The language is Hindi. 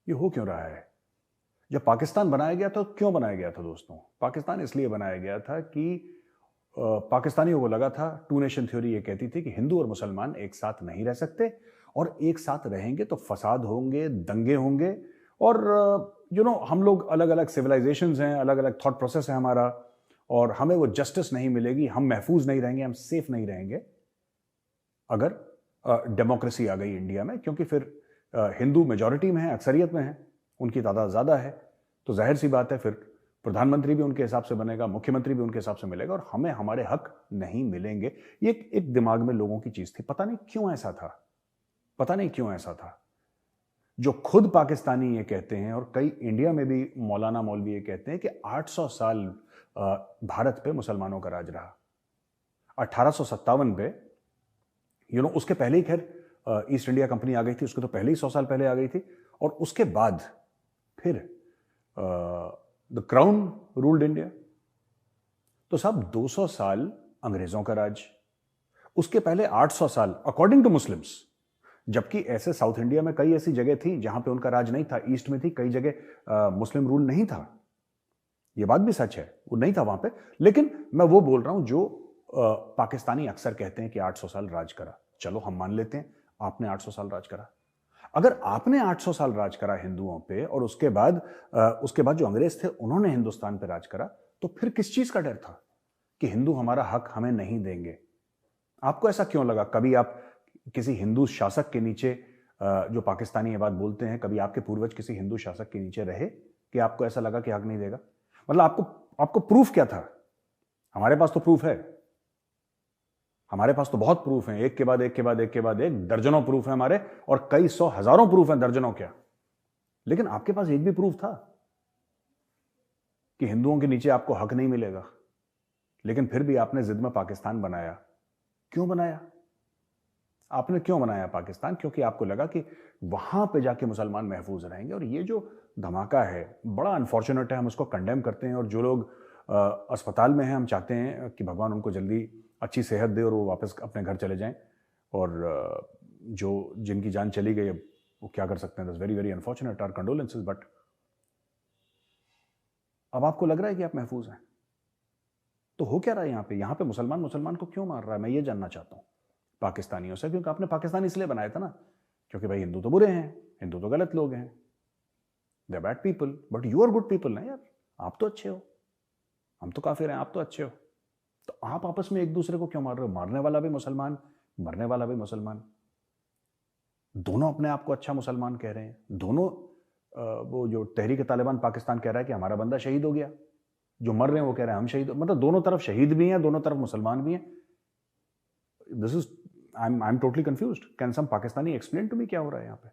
ये हो क्यों रहा है? जब पाकिस्तान बनाया गया था, क्यों बनाया गया था दोस्तों? पाकिस्तान इसलिए बनाया गया था कि पाकिस्तानियों को लगा था, टू नेशन थ्योरी ये कहती थी कि हिंदू और मुसलमान एक साथ नहीं रह सकते, और एक साथ रहेंगे तो फसाद होंगे, दंगे होंगे, और हम लोग अलग अलग सिविलाइजेशंस हैं, अलग अलग थॉट प्रोसेस है हमारा, और हमें वो जस्टिस नहीं मिलेगी, हम महफूज नहीं रहेंगे, हम सेफ नहीं रहेंगे अगर डेमोक्रेसी आ गई इंडिया में, क्योंकि फिर हिंदू मेजॉरिटी में है, अक्सरियत में है, उनकी तादाद ज़्यादा है, तो जाहिर सी बात है फिर प्रधानमंत्री भी उनके हिसाब से बनेगा, मुख्यमंत्री भी उनके हिसाब से मिलेगा, और हमें हमारे हक नहीं मिलेंगे। ये एक दिमाग में लोगों की चीज़ थी। पता नहीं क्यों ऐसा था, पता नहीं क्यों ऐसा था। जो खुद पाकिस्तानी ये कहते हैं, और कई इंडिया में भी मौलाना मौलवी ये कहते हैं कि 800 साल भारत पे मुसलमानों का राज रहा। 1857 पे उसके पहले ही खैर ईस्ट इंडिया कंपनी आ गई थी, उसके तो पहले ही 100 साल पहले आ गई थी, और उसके बाद फिर द क्राउन रूल्ड इंडिया। तो साहब 200 साल अंग्रेजों का राज, उसके पहले 800 साल अकॉर्डिंग टू मुस्लिम्स, जबकि ऐसे साउथ इंडिया में कई ऐसी जगह थी जहां पे उनका राज नहीं था, ईस्ट में थी, कई जगह मुस्लिम रूल नहीं था, ये बात भी सच है, वो नहीं था वहां पे। लेकिन मैं वो बोल रहा हूं जो पाकिस्तानी अक्सर कहते हैं कि 800 साल राज करा। चलो हम मान लेते हैं आपने 800 साल राज करा। अगर आपने 800 साल राज करा हिंदुओं पे, और उसके बाद जो अंग्रेज थे उन्होंने हिंदुस्तान पे राज करा, तो फिर किस चीज का डर था कि हिंदू हमारा हक हमें नहीं देंगे? आपको ऐसा क्यों लगा? कभी आप किसी हिंदू शासक के नीचे, जो पाकिस्तानी ये बात बोलते हैं, कभी आपके पूर्वज किसी हिंदू शासक के नीचे रहे कि आपको ऐसा लगा कि हक नहीं देगा? मतलब आपको प्रूफ क्या था? हमारे पास तो प्रूफ है, हमारे पास तो बहुत प्रूफ हैं, एक के बाद एक के बाद एक के बाद एक दर्जनों प्रूफ है हमारे, और कई सौ हजारों प्रूफ हैं, दर्जनों क्या। लेकिन आपके पास एक भी प्रूफ था कि हिंदुओं के नीचे आपको हक नहीं मिलेगा? लेकिन फिर भी आपने जिद में पाकिस्तान बनाया। क्यों बनाया? आपने क्यों बनाया पाकिस्तान? क्योंकि आपको लगा कि वहां पे जाके मुसलमान महफूज रहेंगे। और ये जो धमाका है बड़ा अनफॉर्चुनेट है, हम उसको कंडेम करते हैं, और जो लोग अस्पताल में हैं, हम चाहते हैं कि भगवान उनको जल्दी अच्छी सेहत दे और वो वापस अपने घर चले जाएं, और जो जिनकी जान चली गई वो क्या कर सकते हैं, that's very very unfortunate, our condolences. But अब आपको लग रहा है कि आप महफूज हैं, तो हो क्या रहा है यहाँ पे मुसलमान को क्यों मार रहा है? मैं ये जानना चाहता हूँ पाकिस्तानियों से, क्योंकि आपने पाकिस्तान इसलिए बनाया था ना, क्योंकि भाई हिंदू तो बुरे हैं, हिंदू तो गलत लोग हैं, they bad people, but you are good people ना यार, आप तो अच्छे हो, हम तो काफिर हैं, आप तो अच्छे हो, तो आप आपस में एक दूसरे को क्यों मार रहे हो? मारने वाला भी मुसलमान, मरने वाला भी मुसलमान, दोनों अपने आप को अच्छा मुसलमान कह रहे हैं, दोनों। वो जो तहरीक तालिबान पाकिस्तान कह रहा है कि हमारा बंदा शहीद हो गया, जो मर रहे हैं वो कह रहे हैं हम शहीद, मतलब दोनों तरफ शहीद भी हैं, दोनों तरफ मुसलमान भी हैं। This is I am totally confused. Can some Pakistani explain to me क्या हो रहा है यहाँ पे?